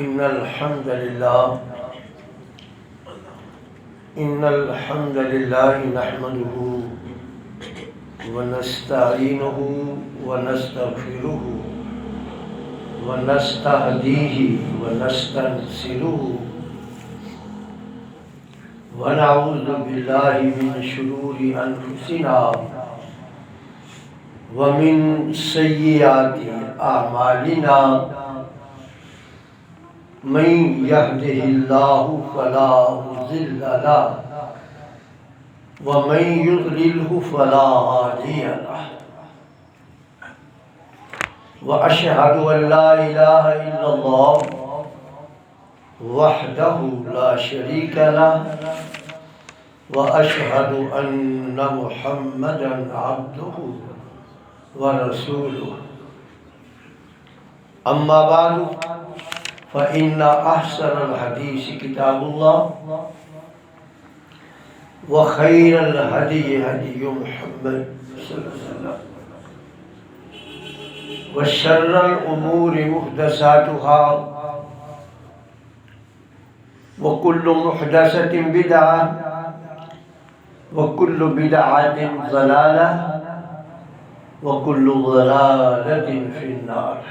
إن الحمد لله نحمده ونستعينه ونستغفره ونستهديه ونستنصره ونعوذ بالله من شرور أنفسنا ومن سيئات أعمالنا من يهده الله فلا مضل له ومن يضلله فلا هادي له وأشهد أن لا إله إلا الله وحده لا شريك له وأشهد أن محمدا عبده ورسوله أما بعد فإن أحسن الحديث كتاب الله وخير الهدي هدي محمد صلى الله عليه وسلم وشر الأمور محدثاتها وكل محدثة بدعة وكل بدعة ضلالة وكل ضلالة في النار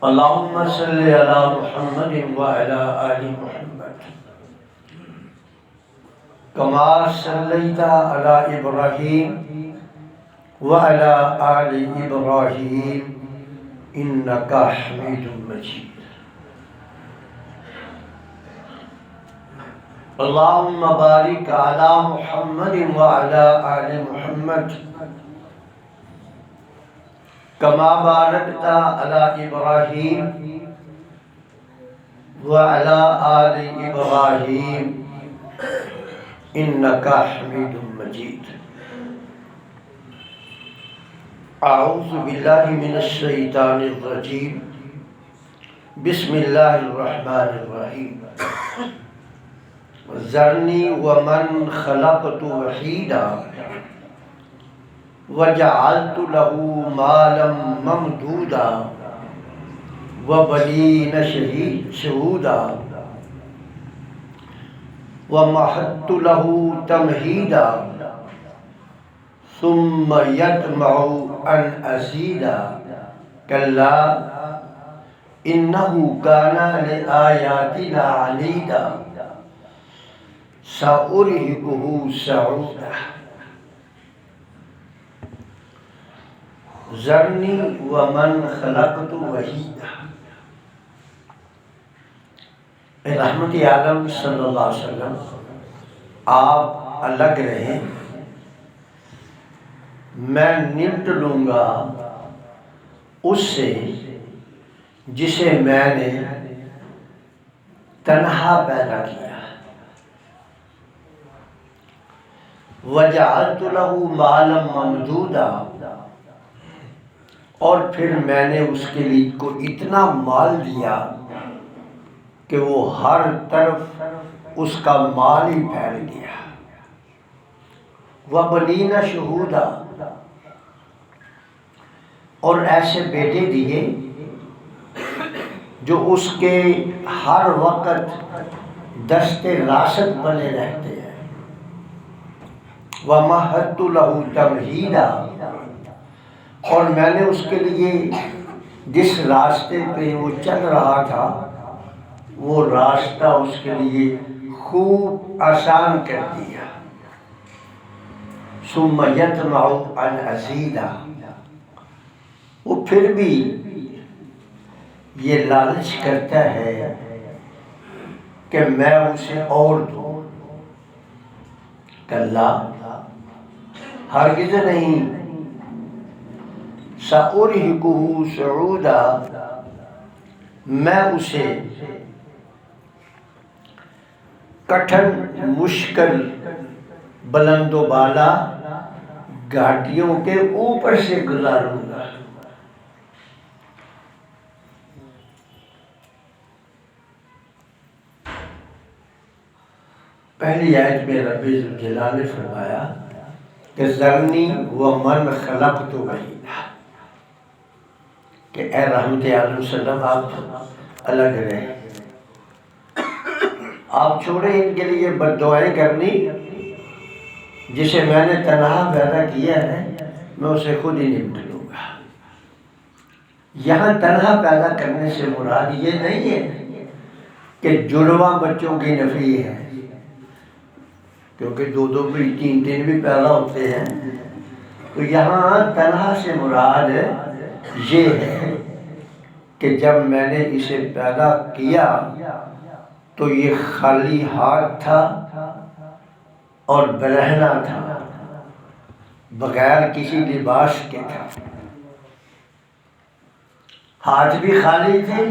اللهم صل على محمد وعلى آل محمد كما صليت على إبراهيم وعلى آل إبراهيم إنك حميد مجيد اللهم بارك على محمد وعلى آل محمد كما باركت على إبراهيم وعلى آل إبراهيم إنك حميد مجيد أعوذ بالله من الشيطان الرجيم بسم الله الرحمن الرحيم ذرني ومن خلقت وحيدا وجعلت له مالا ممدودا وبنين شهودا ومهدت له تمهيدا ثم يطمع أن أزيد كلا إنه كان لآياتنا عنيدا سأرهقه صعودا ذرنی ومن خلقت وحیدا رحمت عالم صلی اللہ علیہ وسلم آپ الگ رہیں، میں نمٹ لوں گا اس سے جسے میں نے تنہا پیدا کیا۔ وَجَعَلْتُ لَهُ مَالًا مَمْدُودًا، اور پھر میں نے اس کے لیے کو اتنا مال دیا کہ وہ ہر طرف اس کا مال ہی پھیل گیا۔ وَبَنِينَ شُهُودًا، اور ایسے بیٹے دیے جو اس کے ہر وقت دست راست بنے رہتے ہیں۔ وَمَهَّدتُ لَهُ تَمْهِيدًا، اور میں نے اس کے لیے جس راستے پہ وہ چل رہا تھا وہ راستہ اس کے لیے خوب آسان کر دیا۔ ثم يطمع ان ازید، وہ پھر بھی یہ لالچ کرتا ہے کہ میں اسے اور دوں۔ کلا، ہرگز نہیں، سأرهقه صعودا، میں اسے کٹھن مشکل بلند و بالا گھاٹیوں کے اوپر سے گزاروں گا۔ پہلی آیت میں رب ذوالجلال نے فرمایا کہ ذرنی ومن خلقت وحیدا، کہ اے رحمت عالم صلی اللہ علیہ وسلم آپ الگ رہیں، آپ چھوڑیں ان کے لیے بد دعائیں کرنی، جسے میں نے تنہا پیدا کیا ہے میں اسے خود ہی نمٹ لوں گا۔ یہاں تنہا پیدا کرنے سے مراد یہ نہیں ہے کہ جڑواں بچوں کی نفی ہے، کیونکہ دو دو بھی تین تین بھی پیدا ہوتے ہیں، تو یہاں تنہا سے مراد یہ ہے کہ جب میں نے اسے پیدا کیا تو یہ خالی ہاتھ تھا اور برہنہ تھا، بغیر کسی لباس کے تھا، ہاتھ بھی خالی تھے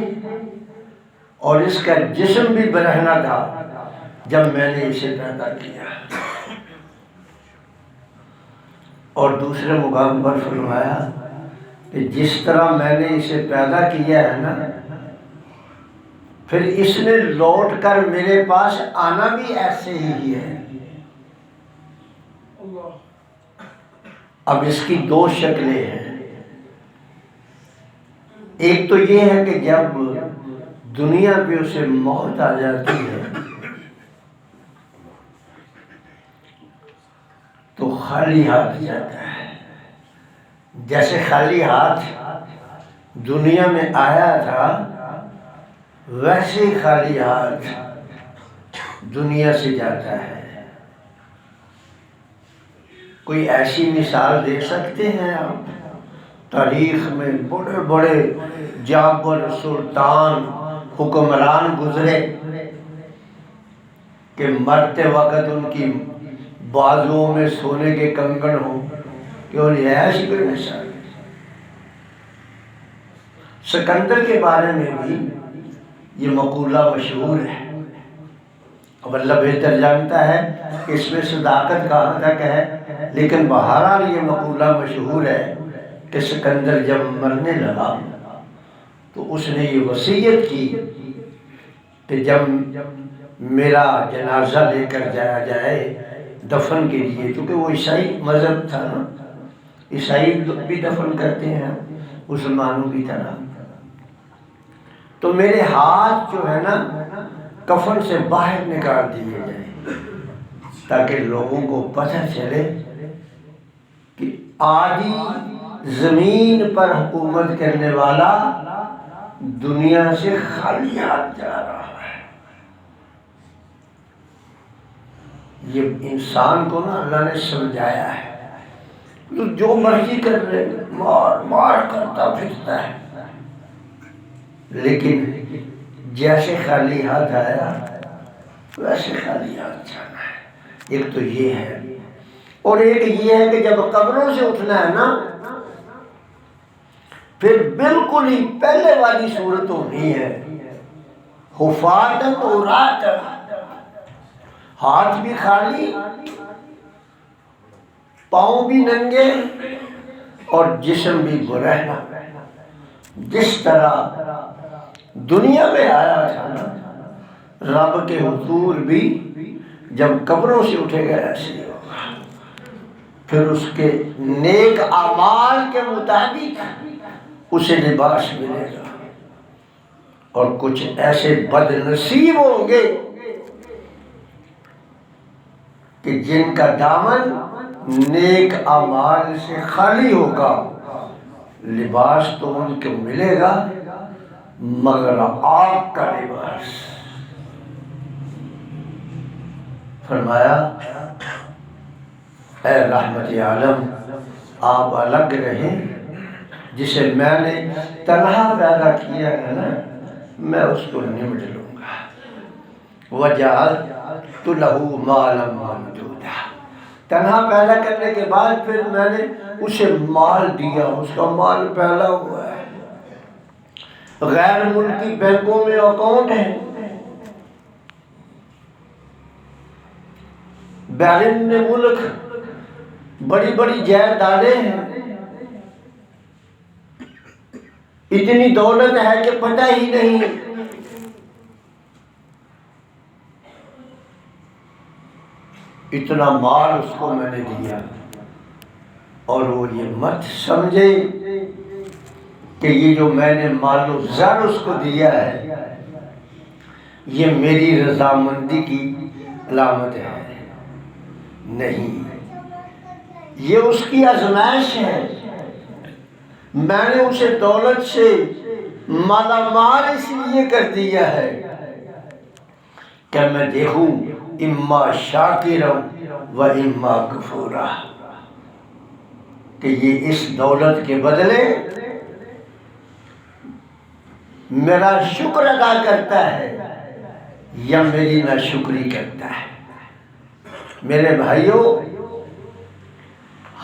اور اس کا جسم بھی برہنہ تھا جب میں نے اسے پیدا کیا۔ اور دوسرے مقام پر فرمایا کہ جس طرح میں نے اسے پیدا کیا ہے نا، پھر اس نے لوٹ کر میرے پاس آنا بھی ایسے ہی ہے۔ اب اس کی دو شکلیں ہیں، ایک تو یہ ہے کہ جب دنیا پہ اسے موت آ جاتی ہے تو خالی ہاتھ جاتا ہے، جیسے خالی ہاتھ دنیا میں آیا تھا ویسے ہی خالی ہاتھ دنیا سے جاتا ہے۔ کوئی ایسی مثال دے سکتے ہیں آپ؟ تاریخ میں بڑے بڑے جابر سلطان حکمران گزرے کہ مرتے وقت ان کی بازوؤں میں سونے کے کنگن ہوں، کیوں نہیں ہے ایسی کوئی مثال؟ سکندر کے بارے میں بھی یہ مقولہ مشہور ہے، اب اللہ بہتر جانتا ہے کہ اس میں صداقت کہاں تک ہے، لیکن بہرحال یہ مقولہ مشہور ہے کہ سکندر جب مرنے لگا تو اس نے یہ وصیت کی کہ جب میرا جنازہ لے کر جایا جائے دفن کے لیے، کیونکہ وہ عیسائی مذہب تھا نا، عیسائی بھی دفن کرتے ہیں مسلمانوں کی طرح، تو میرے ہاتھ جو ہے نا کفن سے باہر نکال دیے جائیں تاکہ لوگوں کو پتہ چلے کہ آدھی زمین پر حکومت کرنے والا دنیا سے خالی ہاتھ جا رہا ہے۔ یہ انسان کو نا اللہ نے سمجھایا ہے، جو مرضی کر لے، مار مار کرتا پھرتا ہے، لیکن جیسے خالی ہاتھ آیا ویسے خالی ہاتھ جانا ہے۔ ایک تو یہ ہے، اور ایک یہ ہے کہ جب قبروں سے اٹھنا ہے نا پھر بالکل ہی پہلے والی صورت ہونی ہے، حفاتن عراتا، ہاتھ بھی خالی، پاؤں بھی ننگے اور جسم بھی برہنہ، جس طرح دنیا میں آیا تھا نا رب کے حضور بھی جب قبروں سے اٹھے گا ایسے ہی ہوگا، پھر اس کے نیک اعمال کے مطابق اسے لباس ملے گا، اور کچھ ایسے بد نصیب ہوں گے کہ جن کا دامن نیک اعمال سے خالی ہوگا، لباس تو ان کو ملے گا مگر آگ کا لباس۔ فرمایا اے رحمت عالم آپ الگ رہیں، جسے میں نے تنہا پیدا کیا ہے نا میں اس کو نمٹ لوں گا۔ وَجَعَلْتُ لَهُ مَالًا مَمْدُودًا، تنہا پیدا کرنے کے بعد پھر میں نے اسے مال دیا، اس کا مال پھیلا ہوا ہے، غیر ملکی بینکوں میں اکاؤنٹ ہے، بیرون ملک بڑی بڑی جائیدادیں ہیں، اتنی دولت ہے کہ پتہ ہی نہیں، اتنا مال اس کو میں نے دیا، اور وہ یہ مت سمجھے کہ یہ جو میں نے مال و زر اس کو دیا ہے یہ میری رضامندی کی علامت ہے، نہیں، یہ اس کی آزمائش ہے۔ میں نے اسے دولت سے مالا مال اس لیے کر دیا ہے کہ میں دیکھوں اما شاکرا و اما کفورا، کہ یہ اس دولت کے بدلے میرا شکر ادا کرتا ہے یا میری ناشکری کرتا ہے۔ میرے بھائیوں،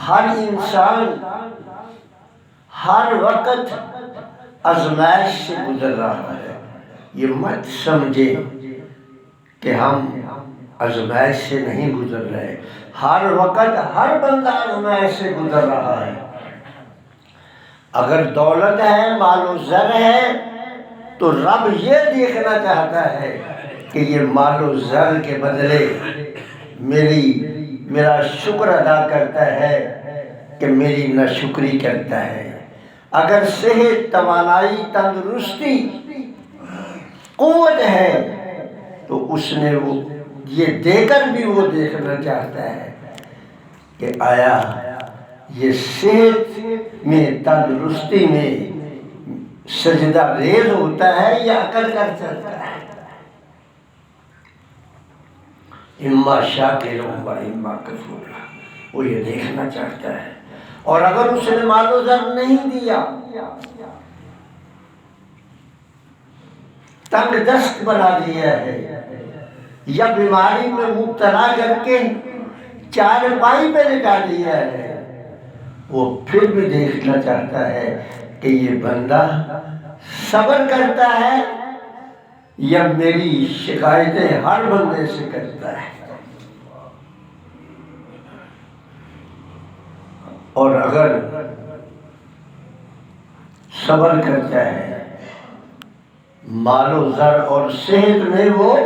ہر انسان ہر وقت آزمائش سے گزر رہا ہے۔ یہ مت سمجھے کہ ہم آزمائش سے نہیں گزر رہے، ہر وقت ہر بندہ آزمائش سے گزر رہا ہے۔ اگر دولت ہے، مال و زر ہے، تو رب یہ دیکھنا چاہتا ہے کہ یہ مال و زر کے بدلے میرا شکر ادا کرتا ہے کہ میری ناشکری کرتا ہے۔ اگر صحت، توانائی، تندرستی، قوت ہے تو اس نے وہ یہ دے کر بھی وہ دیکھنا چاہتا ہے کہ آیا یہ صحت میں، تندرستی میں سجدہ ریز ہوتا ہے یا عقل کر چلتا ہے۔ اما شاکر و اما کفور، وہ یہ دیکھنا چاہتا ہے۔ اور اگر اس نے مال و زر نہیں دیا، تنگ دست بنا دیا ہے یا بیماری میں مبتلا کر کے چارپائی پہ لٹا دیا ہے، وہ پھر بھی دیکھنا چاہتا ہے کہ یہ بندہ صبر کرتا ہے یا میری شکایتیں ہر بندے سے کرتا ہے۔ اور اگر صبر کرتا ہے، مال و زر اور صحت میں وہ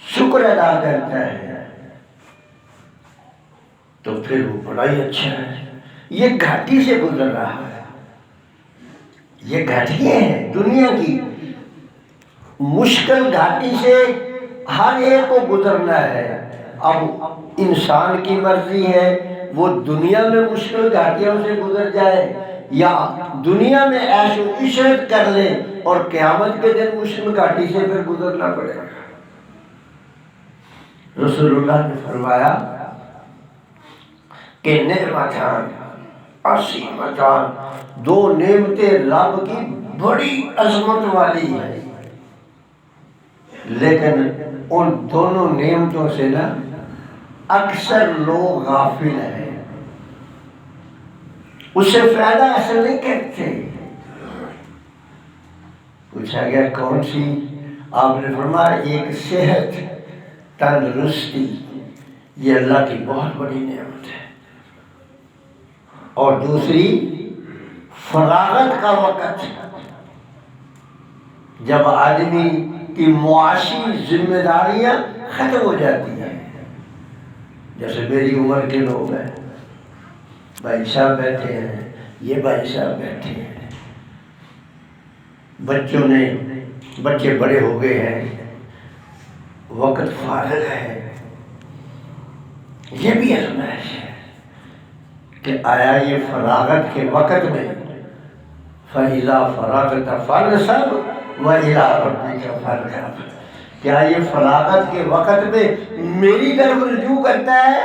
شکر ادا کرتا ہے، تو پھر وہ بڑا ہی اچھا ہے۔ یہ گھاٹی سے گزر رہا ہے، یہ گھاٹی ہے دنیا کی، مشکل گھاٹی سے ہر ایک کو گزرنا ہے۔ اب انسان کی مرضی ہے وہ دنیا میں مشکل گھاٹیوں سے گزر جائے یا دنیا میں عیش و عشرت کر لے اور قیامت کے دن مشکل گھاٹی سے پھر گزرنا پڑے گا۔ رسول اللہ نے فرمایا کہ نعمتان عظیمتان، دو نعمتیں رب کی بڑی عظمت والی ہیں، لیکن ان دونوں نعمتوں سے نا اکثر لوگ غافل ہیں، اس سے فائدہ حاصل نہیں کرتے۔ پوچھا گیا کون سی؟ آپ نے فرمایا ایک صحت، تندرستی، یہ اللہ کی بہت بڑی نعمت ہے، اور دوسری فراغت کا وقت، جب آدمی کی معاشی ذمہ داریاں ختم ہو جاتی ہیں۔ جیسے میری عمر کے لوگ ہیں، بھائی صاحب بیٹھے ہیں، یہ بھائی صاحب بیٹھے ہیں، بچے بڑے ہو گئے ہیں، وقت فارغ ہے، یہ بھی آزمائش ہے کہ آیا یہ فراغت کے وقت میں فَإِذَا فَرَغْتَ فَانْصَبْ وَإِلَىٰ رَبِّكَ فَارْغَب، کیا یہ فراغت کے وقت میں میری طرف رجوع کرتا ہے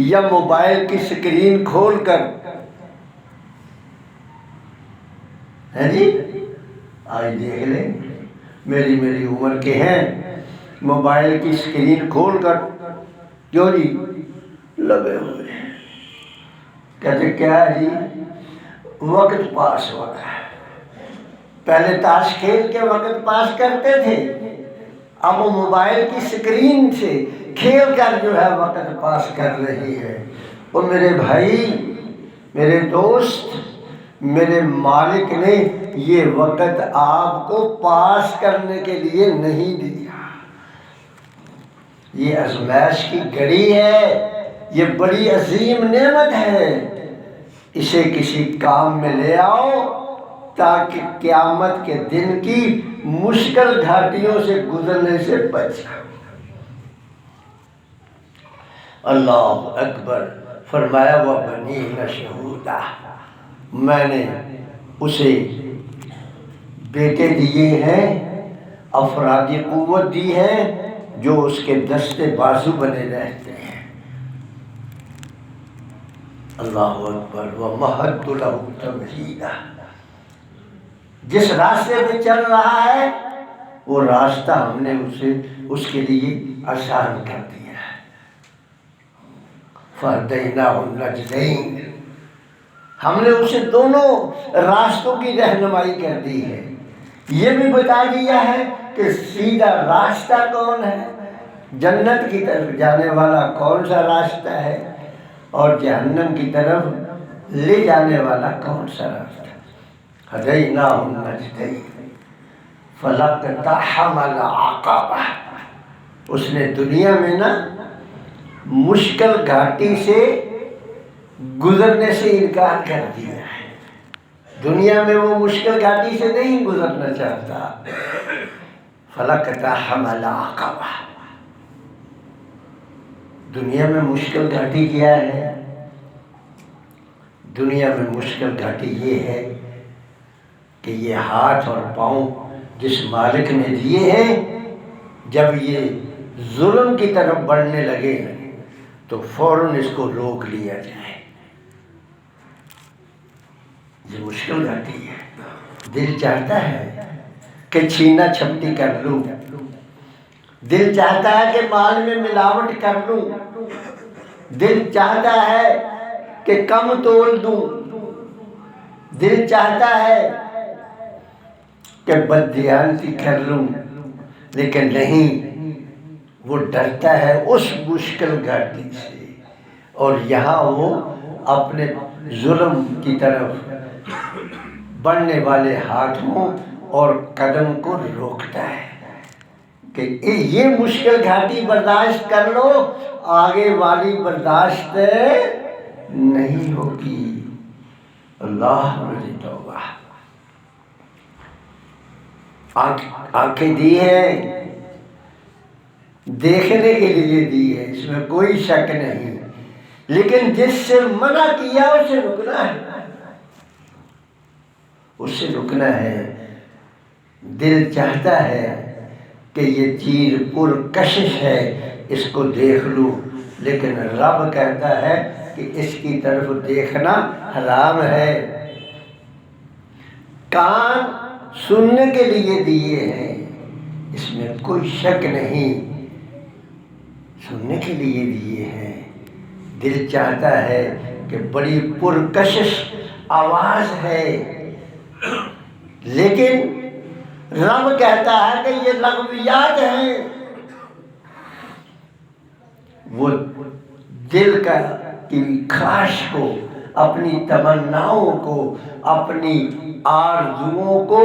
یا موبائل کی سکرین کھول کر؟ ہے جی، آج دیکھ لیں، میری عمر کے ہیں، موبائل کی سکرین کھول کر جو جی لگے ہوئے ہیں، کہتے کیا ہے جی؟ وقت پاس ہو رہا ہے۔ پہلے تاش کھیل کے وقت پاس کرتے تھے، اب وہ موبائل کی سکرین سے کھیل کر جو ہے وقت پاس کر رہی ہے۔ اور میرے بھائی، میرے دوست، میرے مالک نے یہ وقت آپ کو پاس کرنے کے لیے نہیں دیا، یہ آزمائش کی گھڑی ہے، یہ بڑی عظیم نعمت ہے۔ اسے کسی کام میں لے آؤ تاکہ قیامت کے دن کی مشکل گھاٹیوں سے گزرنے سے بچ جاؤ۔ اللہ اکبر۔ فرمایا وَبَنِينَ شُهُودًا، میں نے اسے بیٹے دیے ہیں، افرادی قوت دی ہے جو اس کے دستے بازو بنے رہتے ہیں۔ اللہ اکبر۔ وَمَهَّدتُّ لَهُ تَمْهِيدًا، جس راستے پہ چل رہا ہے وہ راستہ ہم نے اس کے لیے آسان کر دیا ہے۔ فَهَدَيْنَاهُ النَّجْدَيْنِ، ہم نے اسے دونوں راستوں کی رہنمائی کر دی ہے، یہ بھی بتا دیا ہے کہ سیدھا راستہ کون ہے، جنت کی طرف جانے والا کون سا راستہ ہے، اور جہنم کی طرف لے جانے والا کون سا راستہ ہے۔ ہدیناہ النجدین فلاقتحم العقبہ، اس نے دنیا میں نا مشکل گھاٹی سے گزرنے سے انکار کر دیا ہے۔ دنیا میں وہ مشکل گھاٹی سے نہیں گزرنا چاہتا۔ فلاقتحم العقبہ، دنیا میں مشکل گھاٹی کیا ہے؟ دنیا میں مشکل گھاٹی یہ ہے کہ یہ ہاتھ اور پاؤں جس مالک نے دیے ہیں، جب یہ ظلم کی طرف بڑھنے لگے تو فوراً اس کو روک لیا جائے۔ یہ مشکل گھاٹی ہے۔ دل چاہتا ہے کہ چھینا چھپٹی کر لوں، دل چاہتا ہے کہ مال میں ملاوٹ کر لوں، دل چاہتا ہے کہ کم تول دوں، دل چاہتا ہے کہ بددیانتی کر لوں، لیکن نہیں، وہ ڈرتا ہے اس مشکل گھاٹی سے، اور یہاں وہ اپنے ظلم کی طرف بڑھنے والے ہاتھوں اور قدم کو روکتا ہے کہ یہ مشکل گھاٹی برداشت کر لو، آگے والی برداشت نہیں ہوگی۔ اللہ میری توبہ۔ آنکھیں دی ہیں، دیکھنے کے لیے دی ہے، اس میں کوئی شک نہیں، لیکن جس سے منع کیا اسے رکنا ہے، اس سے رکنا ہے۔ دل چاہتا ہے کہ یہ چیز پرکشش ہے، اس کو دیکھ لوں، لیکن رب کہتا ہے کہ اس کی طرف دیکھنا حرام ہے۔ کان سننے کے لیے دیے ہیں، اس میں کوئی شک نہیں، سننے کے لیے دیے ہیں۔ دل چاہتا ہے کہ بڑی پرکشش آواز ہے، لیکن رب کہتا ہے کہ یہ لغویات ہیں۔ وہ دل کی خواہش کو، اپنی تمناؤں کو، اپنی آرزوؤں کو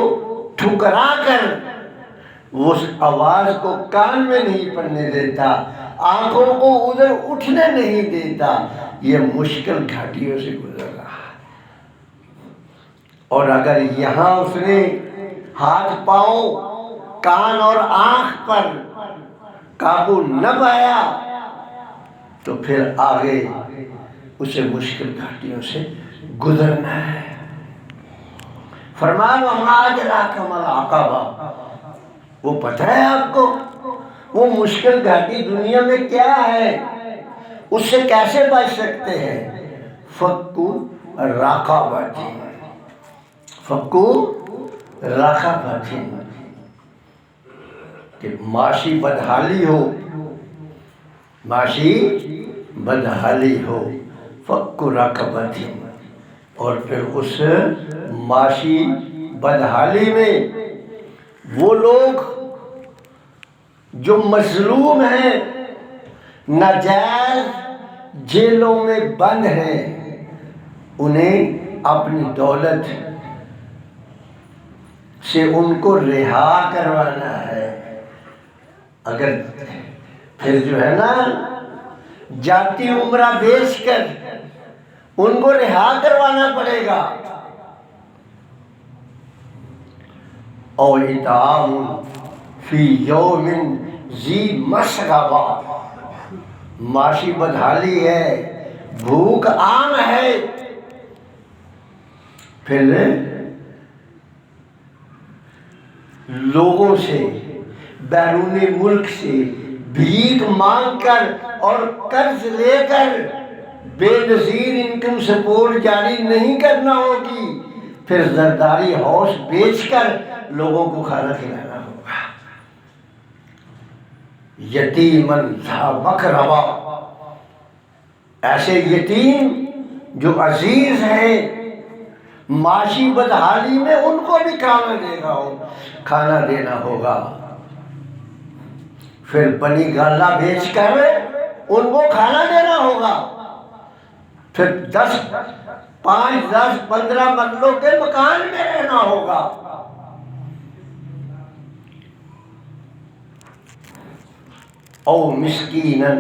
ٹھکرا کر اس آواز کو کان میں نہیں پڑنے دیتا، آنکھوں کو ادھر اٹھنے نہیں دیتا، یہ مشکل گھاٹیوں سے گزر رہا ہے۔ اور اگر یہاں اس نے ہاتھ پاؤں، کان اور آنکھ پر قابو نہ پایا تو پھر آگے اسے مشکل گھاٹیوں سے گزرنا ہے۔ فرمایا وَمَا أَدْرَاكَ مَا الْعَقَبَةُ، وہ پتہ ہے آپ کو وہ مشکل گھاٹی دنیا میں کیا ہے، اس سے کیسے بچ سکتے ہیں؟ فَكُّ رَقَبَةٍ، فَكُّ رَقَبَةٍ، کہ معاشی بدحالی ہو، معاشی بدحالی ہو، فَكُّ رَقَبَةٍ، اور پھر اس معاشی بدحالی میں وہ لوگ جو مظلوم ہیں، ناجائز جیلوں میں بند ہیں، انہیں اپنی دولت سے ان کو رہا کروانا ہے۔ اگر پھر جو ہے نا جاتی عمرہ بیچ کر ان کو رہا کروانا پڑے گا. اور اطعام فی یوم ذی مسغبہ، معاشی بدحالی ہے، بھوک عام ہے. پھر لوگوں سے، بیرون ملک سے بھیک مانگ کر اور قرض لے کر بے نظیر انکم سپورٹ جاری نہیں کرنا ہوگی. پھر زرداری ہاؤس بیچ کر لوگوں کو کھانا کھلانا ہوگا. یتیمن ذا مقربہ، ایسے یتیم جو عزیز ہیں، معاشی بدحالی میں ان کو بھی کھانا دینا ہوگا. پھر بنی گالا بیچ کر ان کو کھانا دینا ہوگا. پھر 5 10 15 مرلوں کے مکان میں رہنا ہوگا. او مسکینن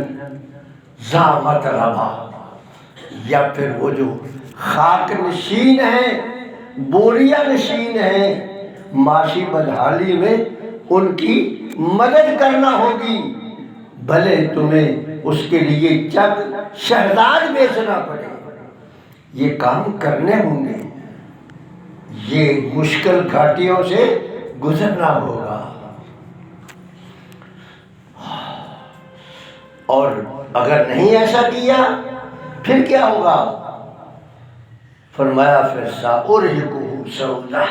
ذا متربہ، یا پھر وہ جو خاک نشین ہیں، بوریا نشین ہیں، معاشی بدحالی میں ان کی مدد کرنا ہوگی. بھلے تمہیں اس کے لیے چک شہزاد بیچنا پڑے، یہ کام کرنے ہوں گے. یہ مشکل گھاٹیوں سے گزرنا ہوگا. اور اگر نہیں ایسا کیا پھر کیا ہوگا؟ فرمایا پھر سأرهقه صعودا،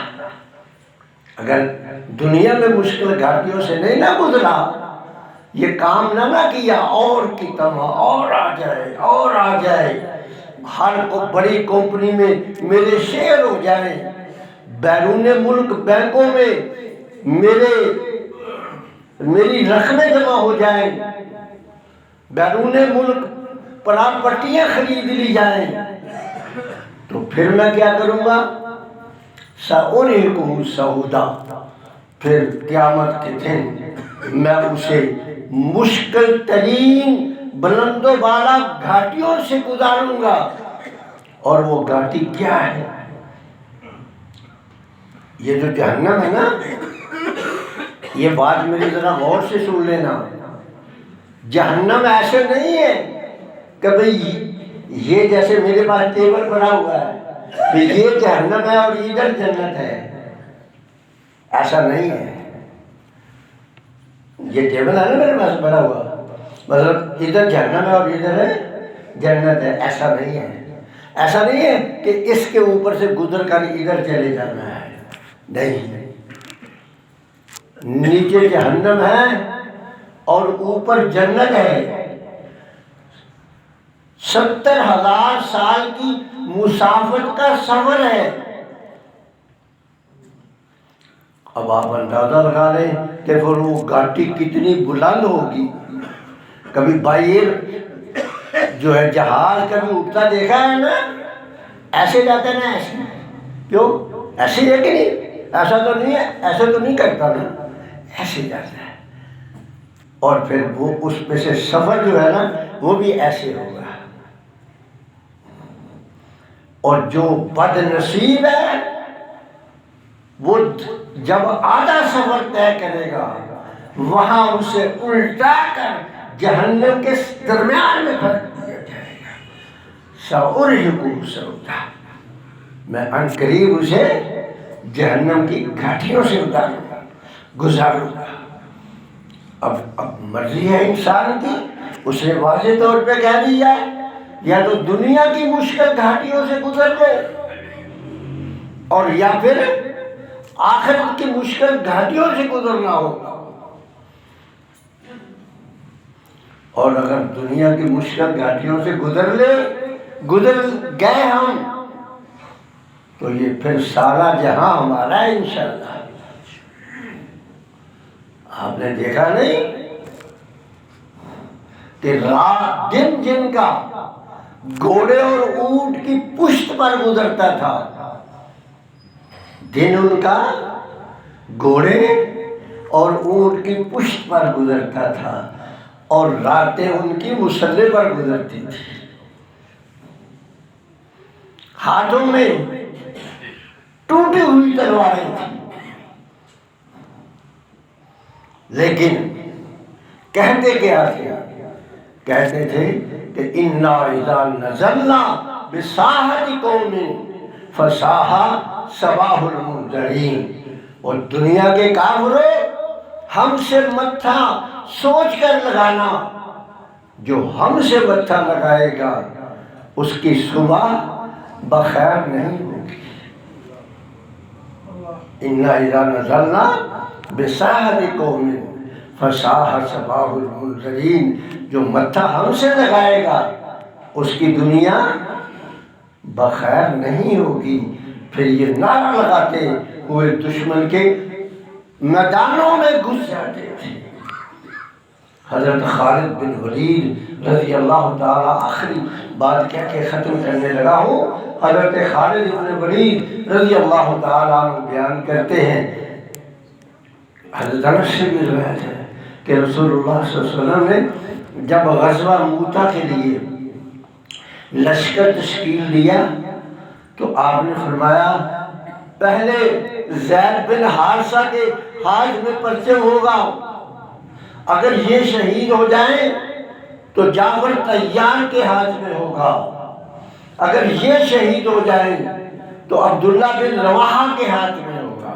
اگر دنیا میں مشکل گھاٹیوں سے نہیں نہ گزرا، یہ کام نہ کیا، اور کی طمع اور آ جائے اور آ جائے، ہر کو بڑی کمپنی میں میرے شیئر ہو جائیں، بیرون ملک بینکوں میں میری رقمیں جمع ہو جائیں، بیرون ملک پراپرٹیاں خرید لی جائیں، تو پھر میں کیا کروں گا؟ سأرهقه صعودا، پھر قیامت کے دن میں اسے مشکل ترین بلند و بالا گھاٹیوں سے گزاروں گا. اور وہ گھاٹی کیا ہے؟ یہ جو جہنم ہے نا، یہ بات میری ذرا غور سے سن لینا. جہنم ایسے نہیں ہے کہ بھئی یہ جیسے میرے پاس ٹیبل پڑا ہوا ہے کہ یہ جہنم ہے اور ادھر جنت ہے. ایسا نہیں ہے. یہ ٹیبل ہے نا میرے پاس پڑا ہوا، مطلب ادھر جہنم ہے اور ادھر ہے جنت ہے، ایسا نہیں ہے. ایسا نہیں ہے کہ اس کے اوپر سے گزر کر ادھر چلے جانا ہے، نہیں. نیچے جہنم ہے اور اوپر جنت ہے. 70,000 سال کی مسافت کا سفر ہے. اب آپ اندازہ لگا لیں کہ پھر وہ گھاٹی کتنی بلند ہوگی. کبھی باہر جو ہے جہاز کبھی اٹھتا دیکھا ہے نا، ایسے جاتا ہے نا، ایسے. کیوں ایسے ہے کہ نہیں؟ ایسا تو نہیں ہے، ایسے تو نہیں کرتا نا، ایسے جاتا ہے. اور پھر وہ اس پہ سے سفر جو ہے نا وہ بھی ایسے ہوگا. اور جو بد نصیب ہے وہ جب آدھا سفر طے کرے گا، وہاں اسے الٹا کر جہنم کے درمیان میں پھینک دیا جائے گا. سأرهقه صعودا، میں ان قریب اسے جہنم کی گھاٹیوں سے گزاروں گا. اب مرضی ہے انسان کی، اس نے واضح طور پہ کہہ دیا یا تو دنیا کی مشکل گھاٹیوں سے گزر لو، اور یا پھر آخرت کی مشکل گھاٹیوں سے گزرنا ہوگا. اور اگر دنیا کی مشکل گھاٹیوں سے گزر گئے ہم، تو یہ پھر سارا جہاں ہمارا ہے انشاءاللہ. آپ نے دیکھا نہیں کہ رات دن جن کا گھوڑے اور اونٹ کی پشت پر گزرتا تھا، دن ان کا گھوڑے اور اونٹ کی پشت پر گزرتا تھا، اور راتیں ان کی مسلح پر گزرتی تھی. ہاتھوں میں ٹوٹی ہوئی تلواریں تھیں، لیکن کہتے کیا تھے؟ کہتے تھے کہ اِنَّا اِذَا نَزَلْنَا بِسَاحَةِ قَوْمٍ فَسَاحَ صَبَاحُ الْمُنذَرِينَ۔ اور دنیا کے کافروں، ہم سے متھا سوچ کر لگانا، جو ہم سے متھا لگائے گا اس کی صبح بخیر نہیں ہوگی۔ اِنَّا اِذَا نَزَلْنَا بِسَاحَةِ قَوْمٍ فَسَاحَ صَبَاحُ الْمُنذَرِينَ، جو متھا ہم سے لگائے گا اس کی دنیا بخیر نہیں ہوگی۔ پھر یہ نعرہ لگاتے ہوئے دشمن کے میدانوں میں گھس جاتے تھے۔ حضرت خالد بن ولید رضی اللہ تعالیٰ، آخری بات کہہ کے ختم کرنے لگا ہوں، حضرت خالد بن ولید رضی اللہ تعالیٰ عنہ بیان کرتے ہیں، حضرت انس سے بھی روایت ہے کہ رسول اللہ صلی اللہ علیہ وسلم نے جب غزوہ موتا کے لیے لشکر تشکیل دیا تو آپ نے فرمایا پہلے زید بن حارثہ کے ہاتھ میں پرچم ہوگا، اگر یہ شہید ہو جائیں تو جعفر طیار کے ہاتھ میں ہوگا، اگر یہ شہید ہو جائیں تو عبداللہ بن رواحہ کے ہاتھ میں ہوگا،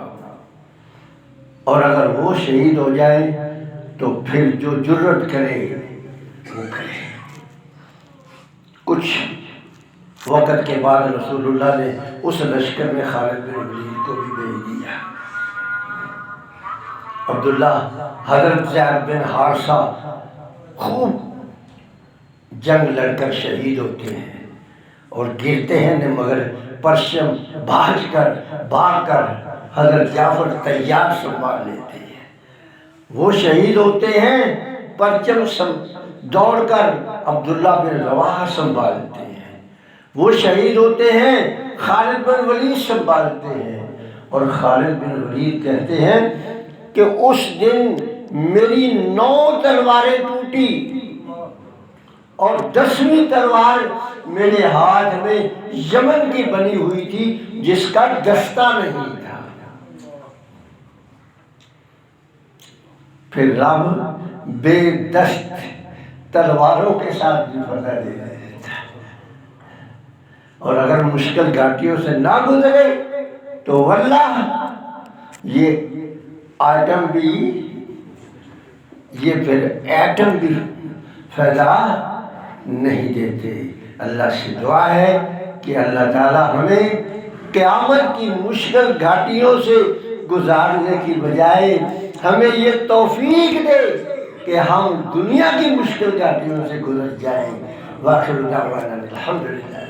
اور اگر وہ شہید ہو جائیں تو پھر جو جرت کرے وہ کرے۔ کچھ وقت کے بعد رسول اللہ نے اس لشکر میں خالد بن ولید کو بھی بھیج دیا۔ عبداللہ حضرت زید بن حارثہ خوب جنگ لڑ کر شہید ہوتے ہیں اور گرتے ہیں، مگر پرچم بھاگ کر حضرت جعفر طیار سنبھال لیتے ہیں۔ وہ شہید ہوتے ہیں، پرچم دوڑ کر عبداللہ بن رواحہ سنبھالتے ہیں۔ وہ شہید ہوتے ہیں، خالد بن ولید سنبھالتے ہیں، اور خالد بن ولید کہتے ہیں کہ اس دن میری 9 تلواریں ٹوٹی اور 10ویں تلوار میرے ہاتھ میں یمن کی بنی ہوئی تھی جس کا دستہ نہیں تھا۔ پھر رب بے دست تلواروں کے ساتھ بھی فتح دے دیتا ہے، اور اگر مشکل گھاٹیوں سے نہ گزرے تو واللہ یہ آٹم بھی، یہ پھر ایٹم بھی فائدہ نہیں دیتے۔ اللہ سے دعا ہے کہ اللہ تعالیٰ ہمیں قیامت کی مشکل گھاٹیوں سے گزارنے کی بجائے ہمیں یہ توفیق دے کہ ہم دنیا کی مشکل گھاٹیوں سے گزر جائیں۔ وآخر دعوانا الحمدللہ۔